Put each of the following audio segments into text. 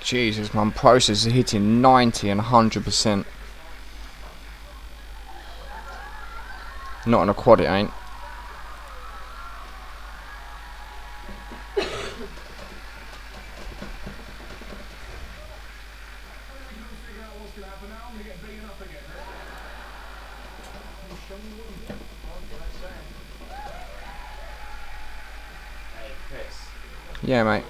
Jesus, my processor is hitting 90 and 100%. Not on a quad, it ain't. Yeah, mate.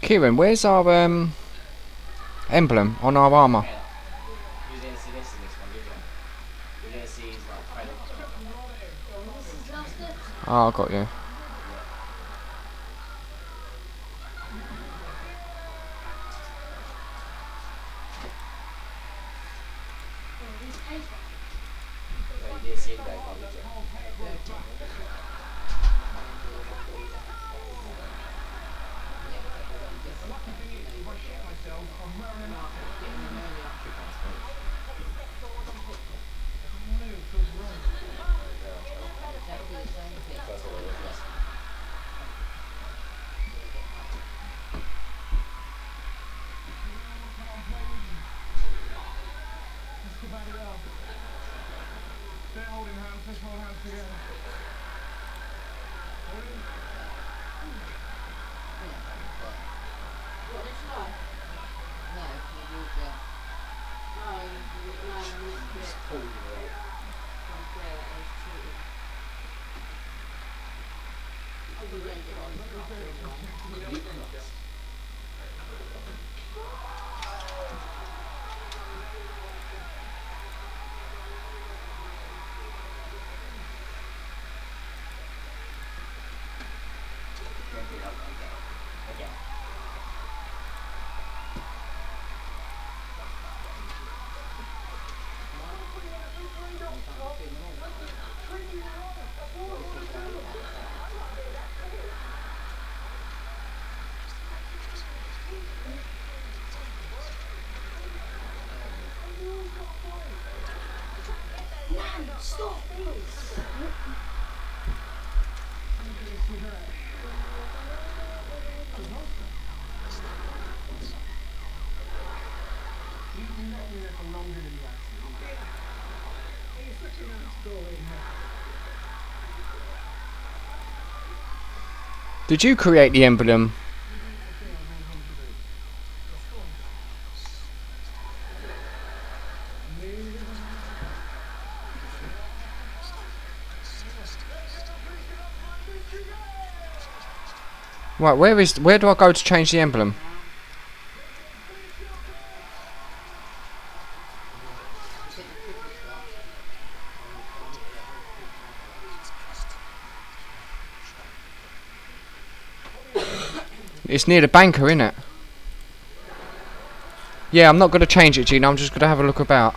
Kieran, where's our emblem on our armour? Oh, I got you. Did you create the emblem? Right, where do I go to change the emblem? It's near the banker, innit? Yeah, I'm not going to change it, Gina. I'm just going to have a look about.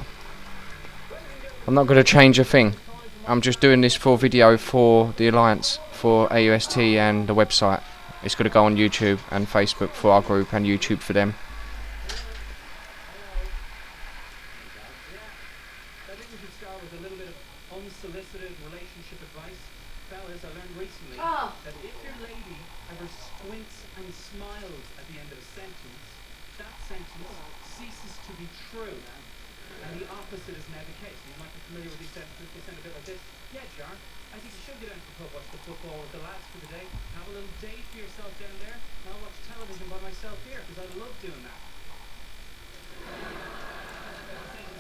I'm not going to change a thing. I'm just doing this for video for the Alliance, for AUST and the website. It's going to go on YouTube and Facebook for our group and YouTube for them. I think we should start with a little bit of unsolicited relationship advice. Fellas, I learned recently that if your lady ever squints and smiles at the end of a sentence, that sentence ceases to be true. And the opposite is now the case. You might be familiar with these sentences. They sound a bit like this. Yeah, Jar, I think you should get down to the pub, watch the football with the lads for the day, have a little date for yourself down there, and I'll watch television by myself here, because I love doing that.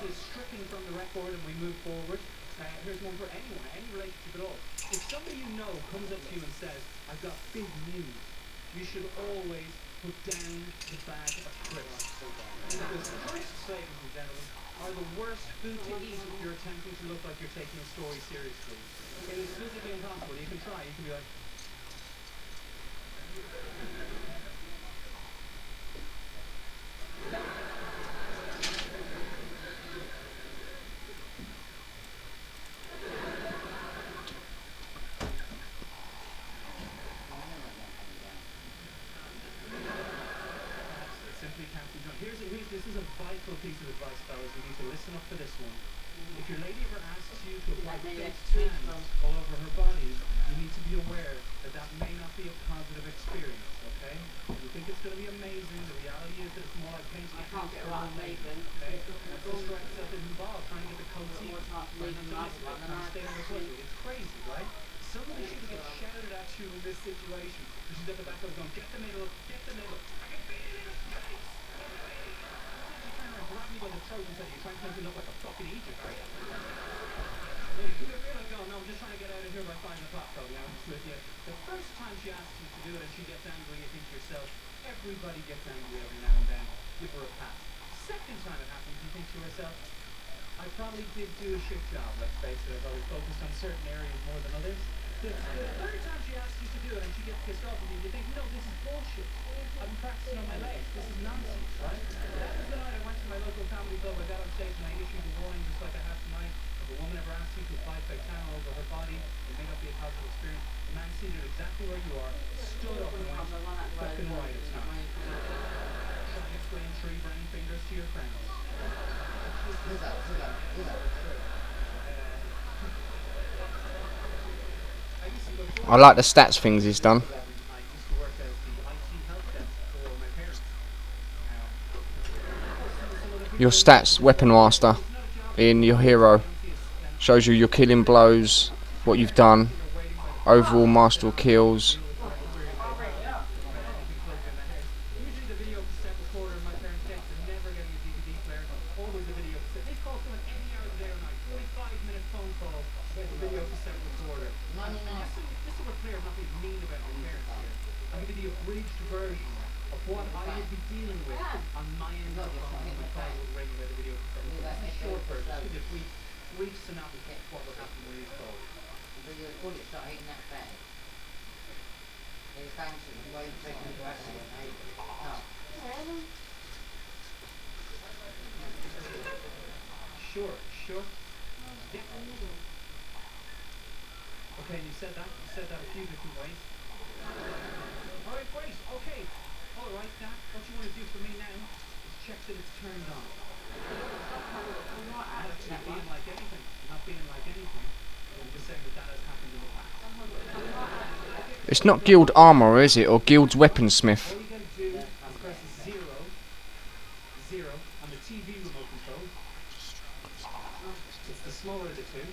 Is stricken from the record and we move forward. Here's one for anyone, any relationship at all. If somebody you know comes up to you and says, I've got big news, you should always put down the bag of crisps. Because crisps, ladies and gentlemen, are the worst food to eat if you're attempting to look like you're taking a story seriously. It is physically impossible. You can try. You can be like, it simply can't be done. This is a vital piece of advice, fellas. You need to listen up for this one. If your lady ever asks you to apply fake tan all over her body, you need to be aware that that may not be a positive experience, okay? You think it's going to be amazing. The reality is that it's more like painting a house for a maiden, okay? That's the stress that is involved, trying to get the cozy, it's crazy, right? Somebody should get shouted at you in this situation. She's at the back of the going, get the middle, get the middle. I can feel it in his face. You trying to grab me by the throat and say, you're trying to make me look like a fucking Egypt, right? You're like, oh no, I'm just trying to get out of here by 5 o'clock, though, you know, I'm just with you. The first time she asks you to do it and she gets angry, you think to yourself, everybody gets angry every now and then, give her a pass. Second time it happens, you think to yourself, I probably did do a shit job, let's face it, I probably focused on certain areas more than others. The third time she asks you to do it and she gets pissed off with you think, no, this is bullshit. I've been practicing on my legs, this is nonsense, right? That was the night I went to my local comedy club, I got on stage and I issued a warning just like I have tonight. If a woman ever asks you to apply fake tan all over her body, it may not be a positive experience. The man seated exactly where you are, stood up and went, fucking right, it's not. Try and explain 3 brain fingers to your friends. I like the stats things he's done. Your stats, Weapon Master, in your hero. Shows you your killing blows, what you've done, overall master kills. Sure. Yeah. Okay, you said that a few different ways. Alright, great, okay. Alright, Dad, what you want to do for me now is check that it's turned on. Not actually being like anything. Not being like anything. I'm just saying that has happened in the past. It's not Guild Armor, is it? Or Guild's Weaponsmith? All you gotta do is press 0 on the TV remote control. It's the smaller of the two.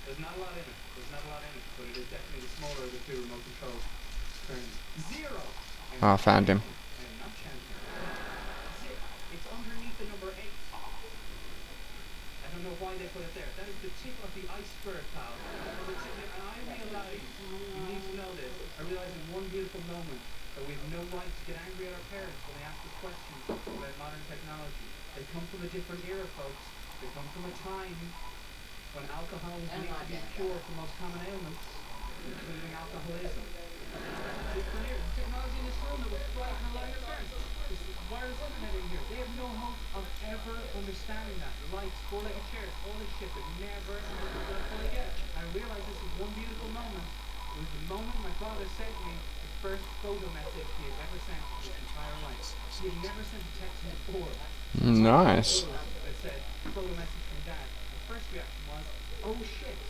There's not a lot in it. But it is definitely the smaller of the two remote controls. Turn 0. Oh, I found him. It's underneath the number 8. I don't know why they put it there. That is the tip of the iceberg, pal. And I realize, you need to know this, I realize in one beautiful moment that we have no right to get angry at our parents when they ask us questions about modern technology. They come from a different era, folks. They come from a time when alcohol was believed to be a cure for most common ailments, including alcoholism. Different era. The technology in this room that was frightened a lot of your parents. This wireless internet in here. They have no hope of ever understanding that. Lights, 4-legged chairs, all this shit that never ever going to fully get it. I realize this is one beautiful moment. It was the moment my father sent me the first photo message he had ever sent in his entire life. He had never sent a text before. Nice. That said, photo message from Dad. The first reaction was, oh shit.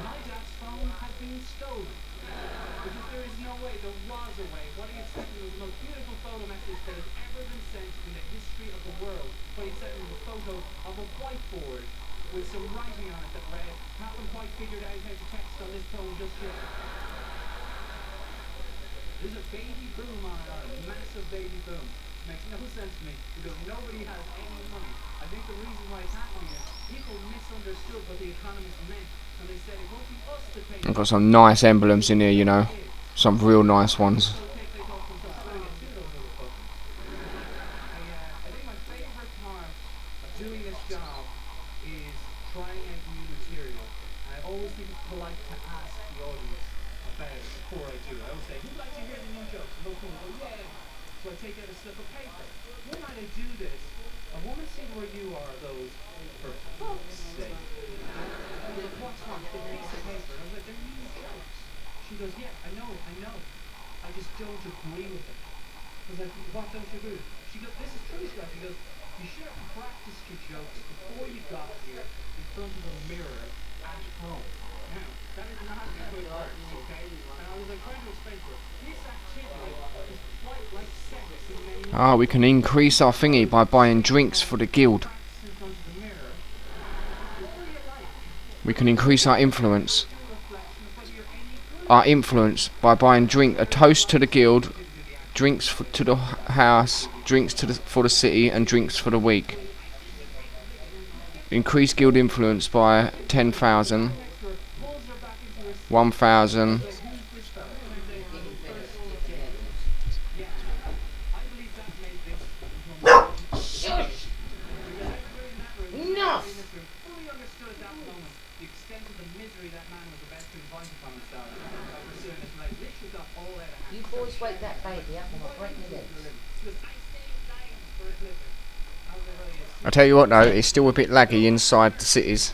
My dad's phone had been stolen. Because there is no way, there was a way. What he had sent me was the most beautiful photo message that has ever been sent in the history of the world. But he sent me a photo of a whiteboard with some writing on it that read, haven't quite figured out how to text on this phone just yet. There's a baby boom on it, a massive baby boom. Makes no sense to me because nobody has any money. I think the reason why it's happening is people misunderstood what the economists meant when they said it won't be us that pay. I've got some nice emblems in here, you know. Some real nice ones. So take the would say, who'd like to hear the new jokes? And the woman would go, yeah. So I take out a slip of paper. One night I do this. A woman seen where you are, those, for fuck's sake. I was like, what's wrong? The piece of paper. And I was like, they're new jokes. She goes, yeah, I know. I just don't agree with them. I was like, what don't you agree with? She goes, this is true, Scott. She goes, you should have practiced your jokes before you got here in front of a mirror at home. Now, that is not a good art, okay? And I was like trying to explain to her, this activity is quite like sex in many ways. Ah, we can increase our thingy by buying drinks for the guild. Practice in front of the mirror. Whatever you like. We can increase our influence. Do a reflection of whether you're any good. Our influence by buying a toast to the guild, drinks to the house, drinks for the city, and drinks for the week. Increase guild influence by 10,000, 1,000. You boys wake that baby up and I'll break your legs. I tell you what though, it's still a bit laggy inside the cities.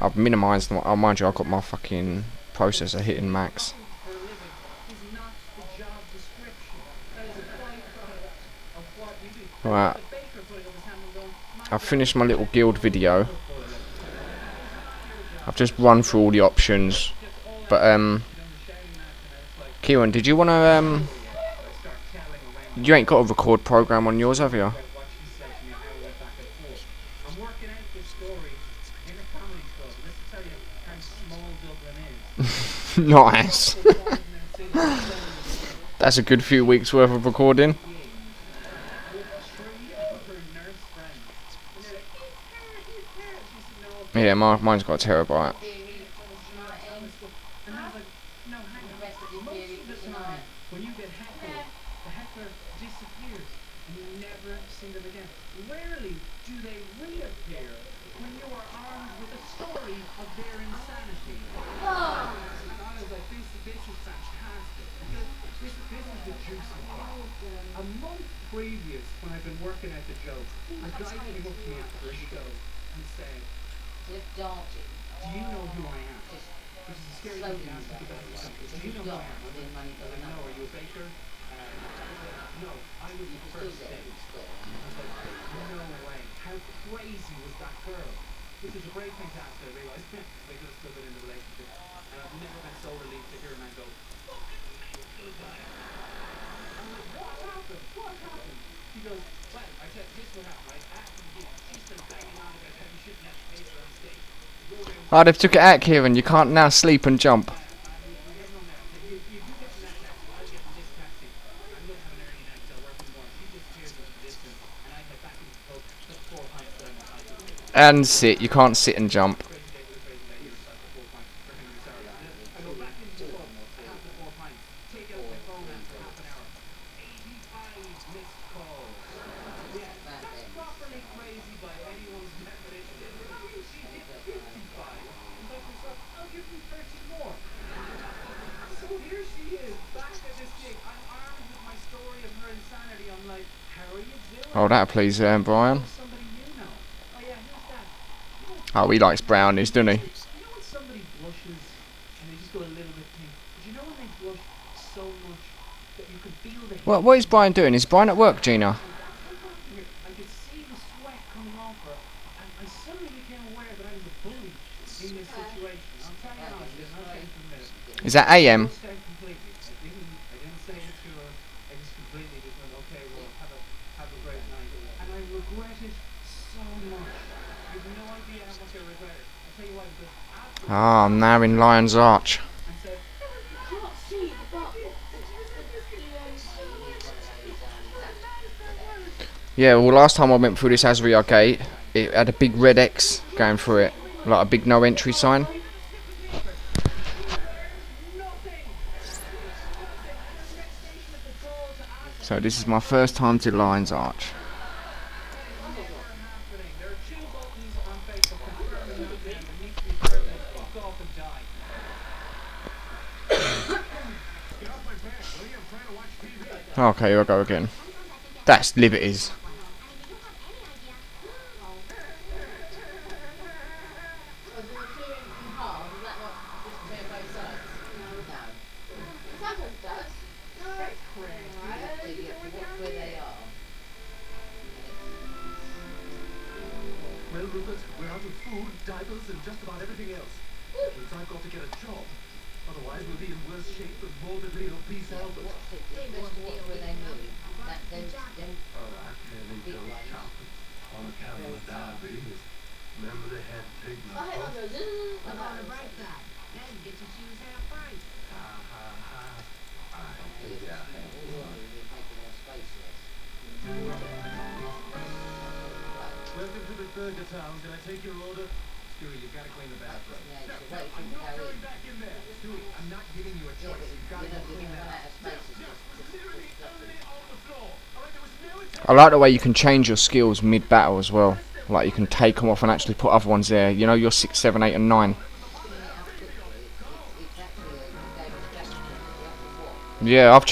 I've minimised. Oh, mind you, I've got my fucking processor hitting max. Right, I've finished my little guild video. I've just run through all the options, but Kieran, did you want to you ain't got a record program on yours, have you? Nice. That's a good few weeks worth of recording. Yeah, mine's got a terabyte. When you get heckled, the heckler disappears and you never see them again. Rarely do they reappear when you are armed with a story of their insanity. I was like, this is fantastic. Because this is the juicy part. A month previous, when I've been working at the joke, a guy came up to me after a show and said, do you know who I am? Which is a scary thing to ask people about something. Do you know who I am? No, are you a baker? No, I was the first date. I was like, no way. How crazy was that girl? Which is a great thing to ask, I realise. They could have still been in a relationship. And I've never been so relieved to hear a man go, I'm like, what happened? What happened? He goes, well, I said, this will happen, right? After the gig, she's been banging on about how you shouldn't have to pay for on stage. Oh, they've took it out, Kieran. You can't now sleep and jump. And sit. You can't sit and jump. Oh, that'll please Brian. Oh, he likes brownies, doesn't he? You know when somebody blushes and they just go a little bit pink? But you know when they blush so much that you can feel the What is Brian doing? Is Brian at work, Gina? I could see the sweat coming off her, and I suddenly became aware that I was a bully in this situation. I'm telling you honestly, I'm not saying for a minute. Is that AM? I didn't say it to her. I just completely just went, okay, well, have a great night. And I regret it so much. You have no idea how much I regret it. I'll tell you why, because after Ah, I'm now in Lion's Arch. I said, Yeah, well, last time I went through this Asriel gate, it had a big red X going through it, like a big no entry sign. So this is my first time to Lion's Arch. there are two buttons on Facebook confirming that they need to be permanent. Fuck off and die. Okay, here I go again. That's liberties. Well, Rupert, we're out of food, diapers, and just about everything else. Means I've got to get a job. Otherwise, we'll be in worse shape than morbidly obese Albert. Oh, that nearly goes chocolate. On account of the diabetes. Remember they had pig milk? On the bright side, now you get your shoes half price. Ha ha ha. Yeah. Welcome to the Burger Town. Can I take your order? Stewie, you've got to clean the bathroom. I'm not going back in there. Stewie, I'm not giving you a choice. You've got to go clean that up. Literally only on the floor. All right, there was no attempt. I like the way you can change your skills mid-battle as well. Like you can take them off and actually put other ones there. You know, your 6, 7, 8 and 9. Yeah, I've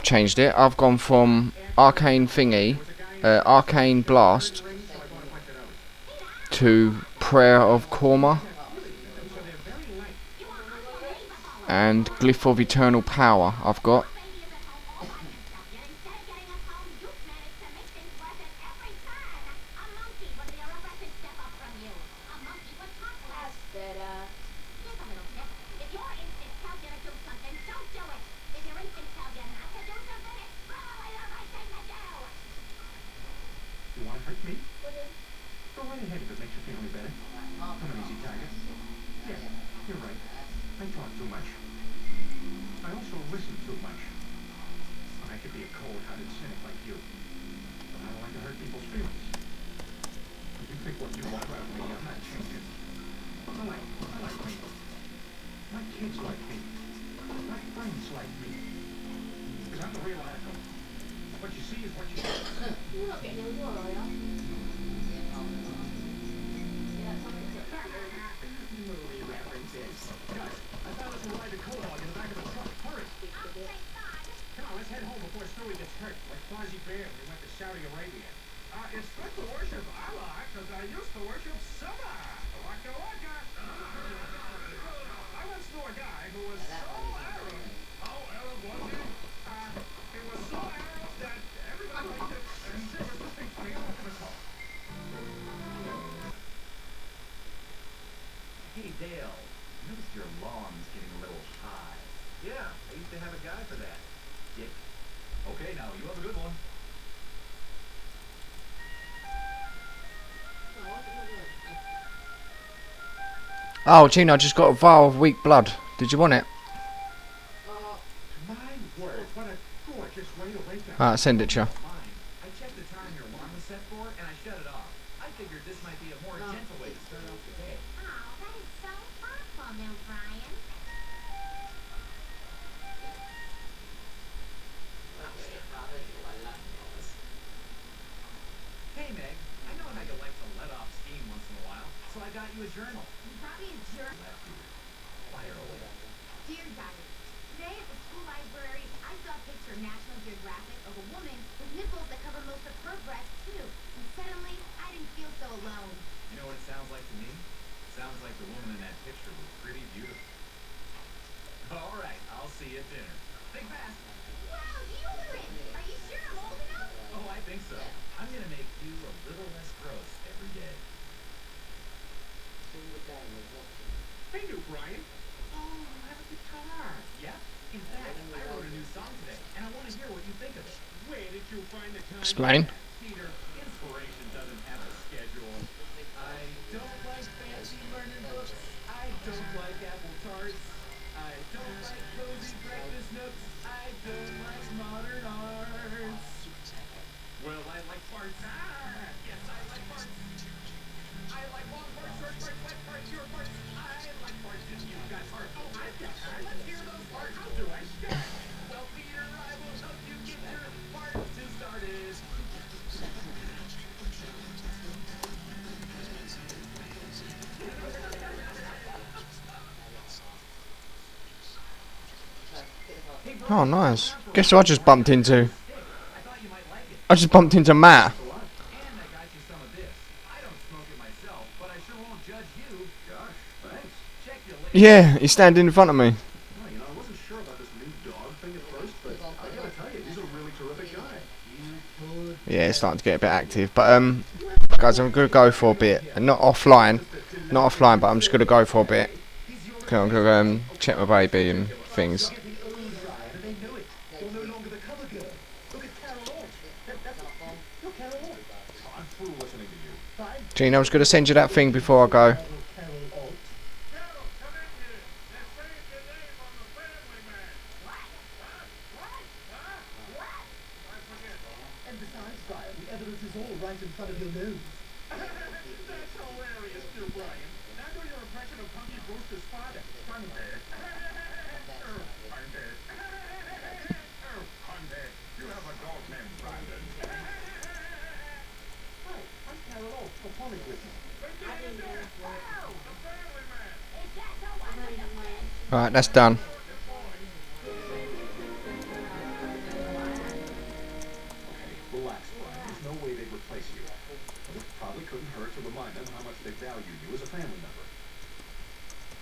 changed it. I've gone from arcane thingy, arcane blast to prayer of Korma and glyph of eternal power. I've got. You want to hurt me? Go right ahead if it makes you feel any better. I'm an easy target. Yeah, you're right. I talk too much. I also listen too much. I could be a cold-hearted cynic like you. But I don't like to hurt people's feelings. You think what you want out of me, I'm not changing. I like people. My kids like me. My friends like me. Because I'm the real asshole. What you see is what you get. Movie references. Guys, I found us a ride to Cold-Hog in the back of a truck. Hurry! Come on, let's head home before Stewie gets hurt. Like Fozzie Bear when he went to Saudi Arabia. It's good to worship Allah, because I used to worship Sama. Waka waka. I once knew a guy who was so Arab. How Arab was he? It was so Arab that everybody liked it, and there was nothing funny about it at all. Hey Dale, noticed your lawn's getting a little high. Yeah, I used to have a guy for that. Dick. Okay, now you have a good one. Oh, Gina, I just got a vial of weak blood. Did you want it? My word, what a gorgeous way to wake up. Alright, send it to you. Mine. I checked the time your alarm was set for, and I shut it off. I figured this might be a more gentle way to start off the day. Oh, that is so thoughtful, Mill Brian. Hey Meg, I know how you like to let off steam once in a while, so I got you a journal. You brought me a jerk. Lefty. Fire away. Dear Diary, today at the school library, I saw a picture of National Geographic of a woman with nipples that cover most of her breasts, too. And suddenly, I didn't feel so alone. You know what it sounds like to me? Sounds like the woman in that picture was pretty beautiful. All right, I'll see you at dinner. Think fast. Wow, deodorant! Are you sure I'm old enough? Oh, I think so. I'm gonna make you a little less gross every day. Hey, new Brian. Oh, you have a guitar. Yeah? In fact, I wrote a new song today, and I want to hear what you think of it. Where did you find the time? Explain. Peter, inspiration doesn't have a schedule. I don't like fancy learning books. I don't like apple tarts. I don't like cozy breakfast nooks. I don't like modern arts. Well, I like farts. Yes, I like farts. I like long farts, short farts, wet farts, short farts. I like farts, and you've got farts. Oh, I've got farts. Let's hear those farts. How do I start? Well, Peter, I will help you get your farts started. Hey, Oh, nice. Guess who I just bumped into? I thought you might like it. I just bumped into Matt. And I got you some of this. I don't smoke it myself, but I sure won't judge you. Gosh, thanks. Check your latest. Yeah, he's standing in front of me. Oh, you know, I wasn't sure about this new dog thing at first, but I gotta tell you, he's a really terrific guy. Yeah, it's starting to get a bit active. But guys, I'm gonna go for a bit, and not offline, but I'm just gonna go for a bit. Okay, I'm gonna go check my baby and things. Gene, I was gonna send you that thing before I go. And besides, Brian, the evidence is all right in front of your nose. That's hilarious, dear Brian. Now do your impression of Punky Brewster's father. Punky. Punky. Punky. You have a dog named Brandon. Hi, I'm Carol Oak, performing with you. Right, that's done. Relax, Brian. There's no way they'd replace you. But it probably couldn't hurt to remind them how much they value you as a family member.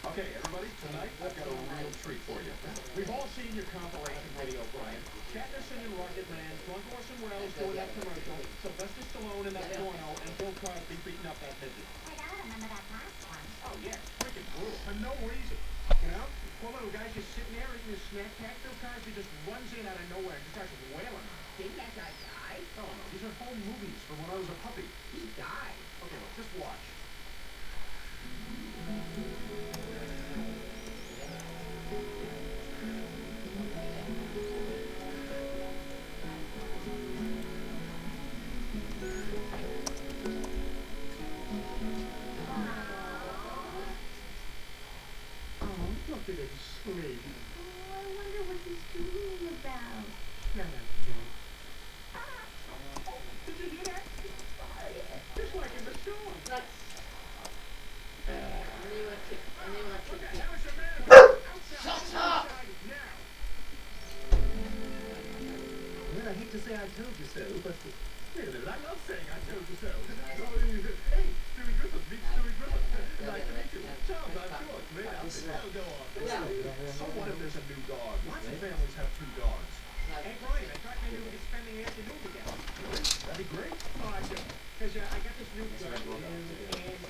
Okay, everybody, tonight I've got a real treat for you. We've all seen your compilation video, Brian. Shatner singing Rocket Man, Drunk Orson Welles doing that commercial, Sylvester Stallone in that porno, and Bill Cosby beating up that midget. Wait, I don't remember that last one. Oh yeah, freaking brutal. For no reason. You know? Poor little guy's just sitting there eating his snack pack. Bill Cosby just runs in out of nowhere and just starts wailing on him. Didn't that guy die? Oh no, these are home movies from when I was a puppy. He died. Okay, look, just watch. Oh, look at him scream. Oh, I wonder what he's dreaming about. No. Did you hear that? Just like in the storm. Shut up! Well, I hate to say I told you so, but Wait a minute, I love saying I told you so. Hey, Stewie Griffith, meet Stewie Griffith. Nice to meet you. Charles, I'm George. Great outfit. That'll go on. So what if there's a new dog? Lots of families have two dogs. Hey, Brian, I thought maybe we could spend the afternoon together. That'd be great. Oh, I do. Because I got this new gun, and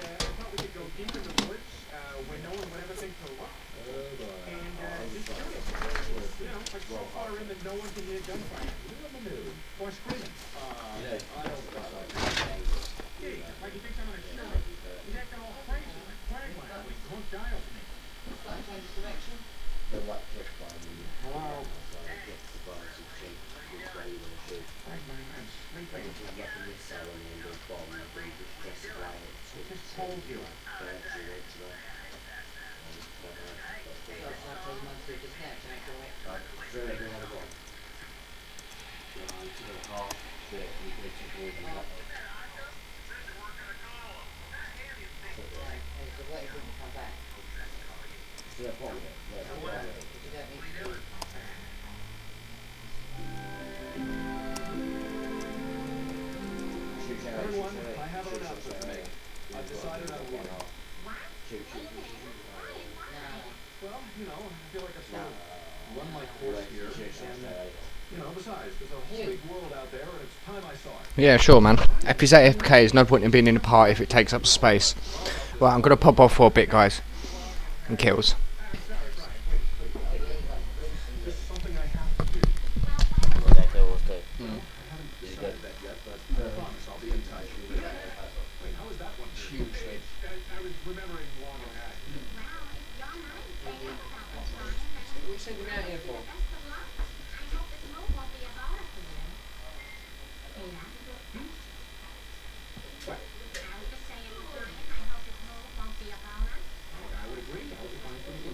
I thought we could go deep in the woods where no one would ever think to look. And just shoot it. You know, like so far in that no one can hear gunfire. Or screaming. Gee, like he thinks I'm gonna shoot him. He's acting all crazy, like Quagmire when Clunk dials me. Hello? Quagmire, I'm sleeping. I just told you. Everyone, I have an announcement to make. I've decided I will. Well, you know, I feel like I sort of run my course here. And, you know, besides, there's a whole big world out there, and it's time I saw it. Yeah, sure, man. If it's AFK, there's no point in being in a party if it takes up space. Right, I'm gonna pop off for a bit, guys. And kills. There's something I have to do. I haven't decided that yet, but I promise I'll be in touch. Wait, how is that one? Huge. I was remembering long ago. What you sending me out here for? I would agree. I hope you find something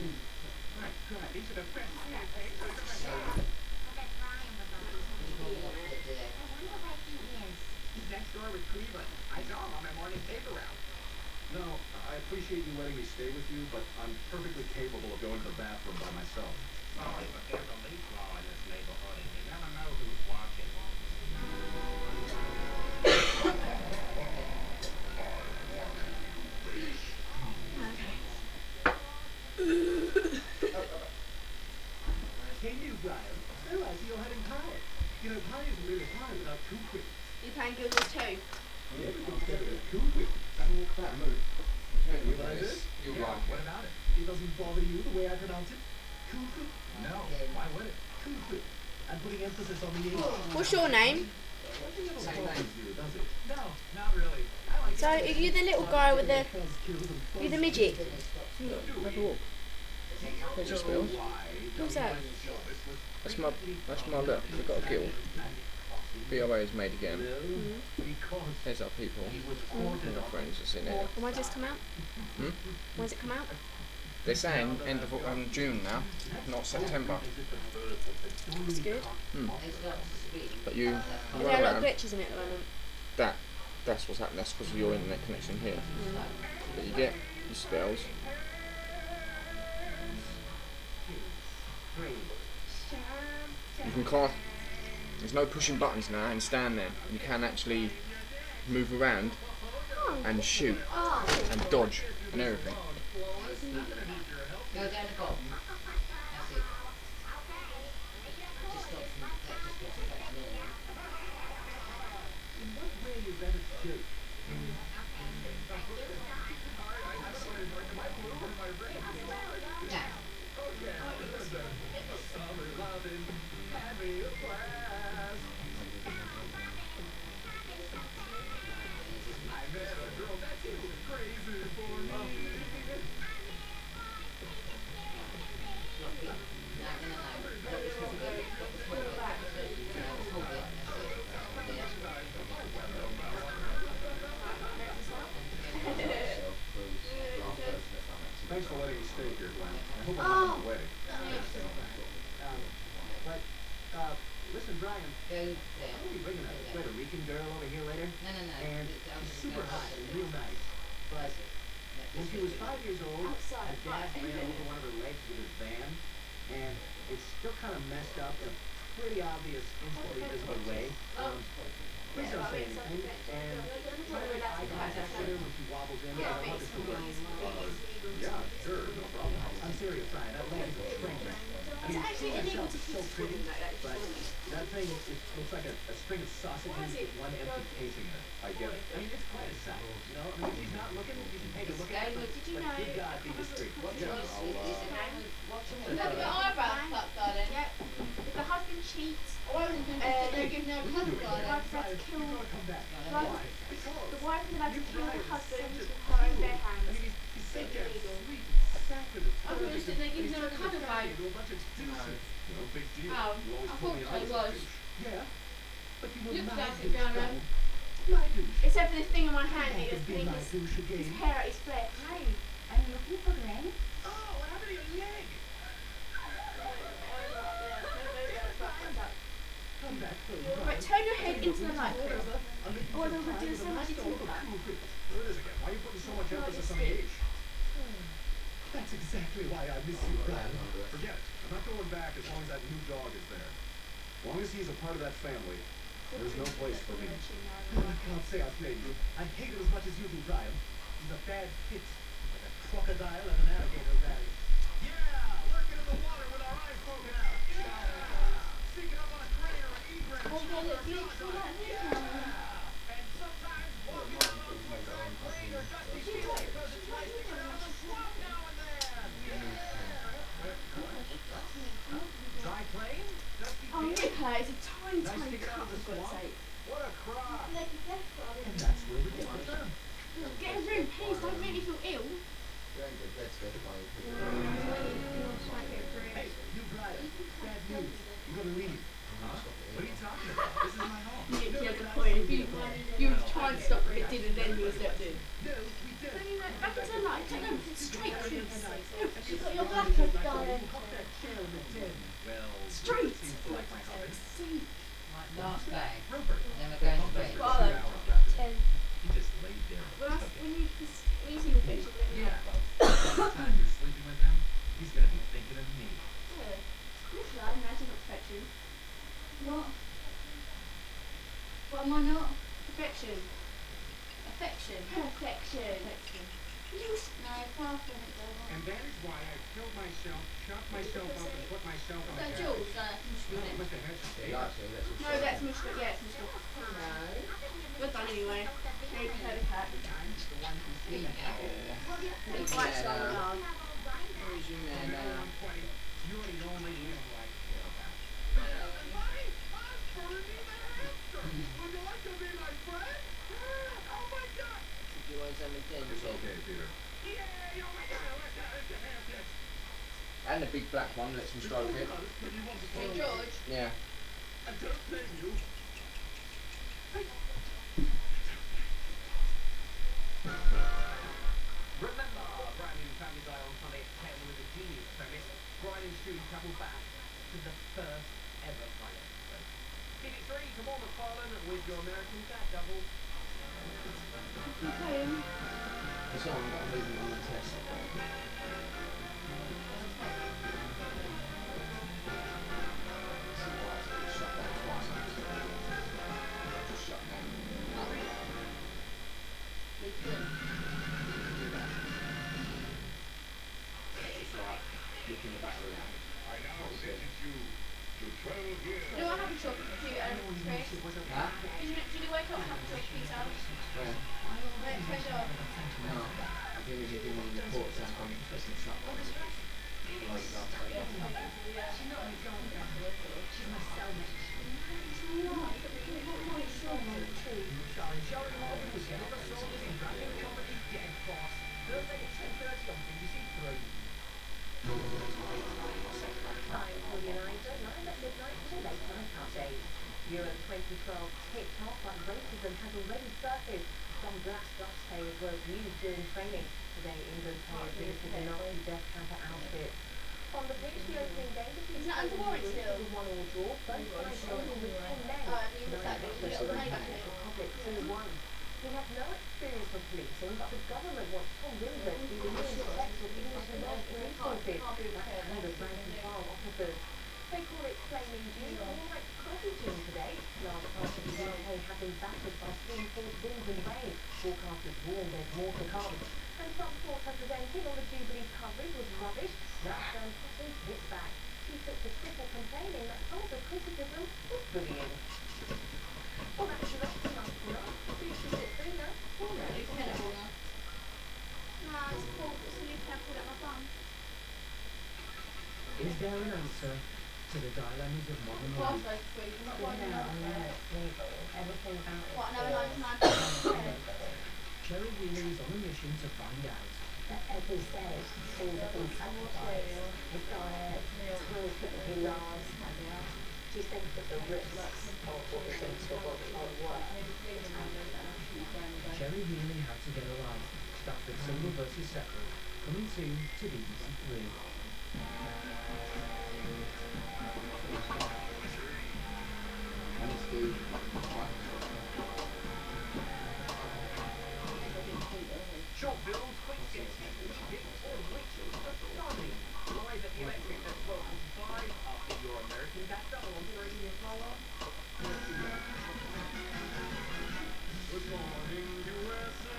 My God, these are the best pancakes I've ever had. I bet Brian would love these pancakes. I wonder where he is. He's next door with Cleveland. I saw him on my morning paper route. No, I appreciate you letting me stay with you, but I'm perfectly capable of going to the bathroom by myself. Sorry, but there's a leak law in this neighborhood, and you never know who's watching. Hey, you, Brian. Oh, I see you're having pie. You know, pie isn't really pie without two quips. You playing Google too? Everything's better with two quips. Cool crap. You like this? You'll Yeah, like what it. about it? It doesn't bother you the way I pronounce it? Cool quip. No, why would it? Cool quip. I'm putting emphasis on the H. What's your name? Nothing ever Same bothers name. you, does it? No, not really. I like So, are you the little guy with the... Buzzkills and You the midget? Have a walk. There's your spills. Who's that? That's my look. We've got a guild. BOA is made again. Because There's our people. And our friends are sitting here. When's this come out? Hmm? When's it come out? They're saying end of June now, not September. It's good. But you Is run there a lot of around. glitches in it at the moment? That's what's happening. That's because of your internet connection here. But you get your spells. You can cast. There's no pushing buttons now and stand there. You can actually move around and shoot and dodge and everything. Go down the bottom. That's it. Just stop from that, just gets it back normal. in what way is that a joke? Now, summer loving, having a blast. I met a girl that was crazy for me. no. Got this whole bit. Got this whole bit. No, this whole bit. Thanks for letting me stay here, Glenn. I hope I'm not in the way. But, listen, Brian, Go I'm there. gonna be bringing a Puerto Rican girl over here later. No. And she's super hot and real nice. But when she was 5 years old, her dad ran over one of her legs with his van, and it's still kind of messed up in a pretty obvious, instantly visible way. Please don't say anything, and try to make eye contact with her when she wobbles in. I want this to work. Yeah, sure, no problem. I'm serious, Brian. That leg is a stranger. I mean, she herself is so pretty, but that thing looks like a string of sausages with one empty casing in it. I get it. I mean, it's quite a sight, you know? I mean, if she's not looking, you can take a look at it, but Did you but know- good God, be discreet. Yeah, Look at the eyebrows up, darling. If the husband cheats, they give no husband. The wife has to kill. You've got to come back. Why? Because The wife is allowed to kill the husband such a with her own bare I hands. mean, he's so damn illegal. sweet, saccharine, I thought you said they give no cuddle vibe. into a bunch of douches. No big deal. Oh, You always I told me thought I it was a was. douche. Yeah, but you were Looks my like it, douche, Fiona. darling. My douche. Except for this thing in my hand You that is can be putting my his douche again. hair at his flesh. Hi, are you looking for Glenn? Oh, what happened to your leg? Come back, please. Right, turn your head into the light, Chris. Oh, no, we're doing so much to that. There it is again. Why are you putting so much emphasis on the H? That's exactly why I miss you, Brian. Forget it. I'm not going back as long as that new dog is there. As long as he's a part of that family, there's no place for me. Oh, I can't say I blame you. I hate it as much as you do, Brian. He's a bad fit, like a crocodile at an alligator rally. Yeah, lurking in the water with our eyes poking out. Yeah, sneaking up on a crater and egress. And sometimes walking along to a dry plain or dusty field because it's nice to get out of the swamp now and then. Dry plain? Dusty Oh, field? Nicola, it's a tiny, Nice tiny to get out cup, of the for God's swamp. sake. What a crock. And that's where we get it done. Get a room, please, don't make me feel ill. Hey, you, Brian. Bad news. You're gonna leave. Huh? What are you talking about? This is my home. You had the point. If you tried to stop it, it didn't, then you stepped in. No, we don't. Back into the light, don't know, straight, Chris. You've got your black on. Everybody, pop that chair in the den. Well, Street. seems to like my hobby. Like last day. Rupert. Then we're going to Pop that bed. for 2 Follow. hours after. 10. He just laid there. When I, Took it. when you see the picture, let me Yeah. know. By the time you're sleeping with him, he's gonna be thinking of me. Yeah. Literally, I imagine perfection. What? What am I not? Perfection. Affection. Perfection. Perfection. No, far from it though. And that is why I killed myself, chopped myself up, and put myself on Is the that couch. Jules? No, it must have had some data. No, that's Mishka. Yeah, it's Mishka. No. We're done anyway. Maybe play the cat. He bites so hard. Where's your man now? I'm 20. You're the only animal I care about. Would you like to be my friend? Oh my God! Do you want some attention? It's okay, Peter. Yay! Oh my God! Let's have this. And the big black one lets me stroke it. Hey, George. Yeah. I don't blame you. Remember, brand new Family Guy on Sunday at 10 with a genius premise. Brian and Stu travel back to the first ever pilot episode. Keep it 3 to more McFarlane with your American Dad double. Okay. It's on, I'm leaving on the test. I now sentence you to 12 years. You know what happened to your computer, Chris? Huh? Did you wake up and have to your computer? Where? When it turned off? No. I think we should do one reports out on Christmas shop. Showing off with Jennifer Saunders in dramatic comedy Dead Boss. Thursday at 10:30 on BBC 3. Time for United, 9 at midnight for the late night update. Euro 2012 tipped off, but racism has already surfaced. Some black dust players were abused during training. Today, England players visited the Nazi death camp at Auschwitz. On the pitch, the opening game between Is that under warrant still? 1-1 draw, both sides only with 10 men. Oh, have you looked at it? Tonight, Little the neighbour. Czech Republic 2-1. He had no experience of policing, but the government wants Tom Windler to be the new inspector of English and Welsh police forces. That's Canada's rank and file officers. They call it Flaming June, or like Coffee June today. Large parts of the UK have been battered by storm force winds and rain. Forecasters warn there's more to come. And some sports representing on the Jubilee coverage was rubbish. Blackstone Possums hit back. She took to Twitter complaining that some of the criticism was bullying. Well, that's your rest tonight. Please visit Frida. It's terrible now. Nah, it's cool. It's a new pen. I pulled out my bum. Is there an answer to the dilemmas of modern Class life? race for you. Not Yeah, one yeah, it's legal. Everything about it. What, another 99%? Cherry Wheeler is on a mission to find out. That every stage, things have been sacrificed. His diet, times that he loves. Do you think that the risks of what is going to work? Cherry Wheeler How to Get Alive. Stafford Single versus Separate. Coming soon to BBC 3. And it's the Short films, quick skits, hits, or glitches. Starting live at the Electric at 12:45 after your American Dad double on 3. Good morning, USA.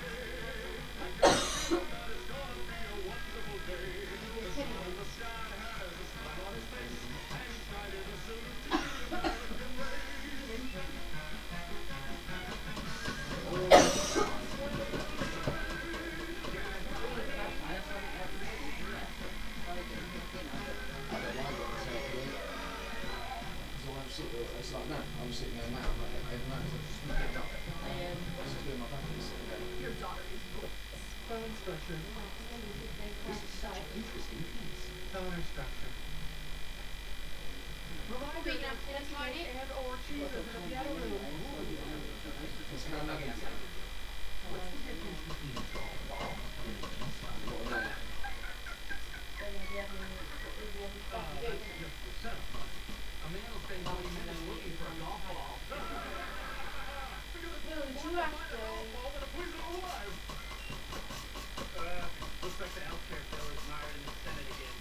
I got a feeling that it's gonna be a wonderful day. The sun in the sky has a smile on his face, and he's shining a salute to the American race. it's like no, I'm sitting there now, I'm like, no, so just picked up. This is doing my practice. Phone structure. This is such an interesting piece. Phone structure. What are you going to have tomorrow, Nick? And or cheese is available. It's kind of nuggets. What's the difference between What are they? then That's that'd be good. just the setup. A man will spend 20 minutes looking for a golf ball. No, you have to. Looks like the healthcare bill is mired in the Senate again.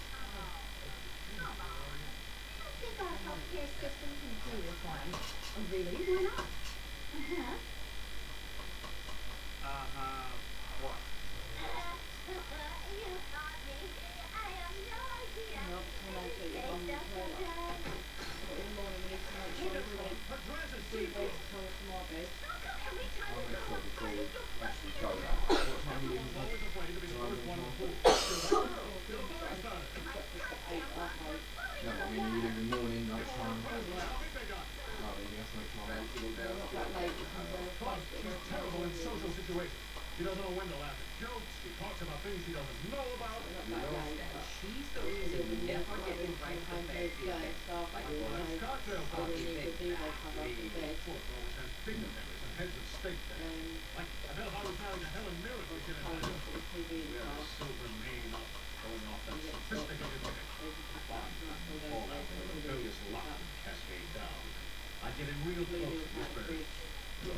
Come on. I think our healthcare system can do this one. Oh, really? Why not? Uh-huh. What? You caught me. I have no idea. No, when I take it on the toilet. But in the morning we need to make sure we've got Her dress is 3 bags of toilet from our bed. Every time I'll make sure before we actually go Everyone's out. What time are you always afraid to be the first one in the pool. Breakfast at 8, half 8. No, I mean, you leave in the morning, lunchtime. How big they got? No, then you have to make time out to go down. Not that late because She's terrible in social situations. She doesn't know when to laugh at jokes. She talks about things she doesn't know about. not that late. She's the reason we never get invited to fancy events. Staff like Well, that's cocktail so party. we need the duvet cover up in bed. Poor girl always has dignitaries and heads of state there. Like, I bet if I was married to Helen Mirren, we should have Put the TV in We the have a car. silver name up, showing off that sophisticated gimmick. All that rebellious lot cascade down. I get in real close and whisper, "You're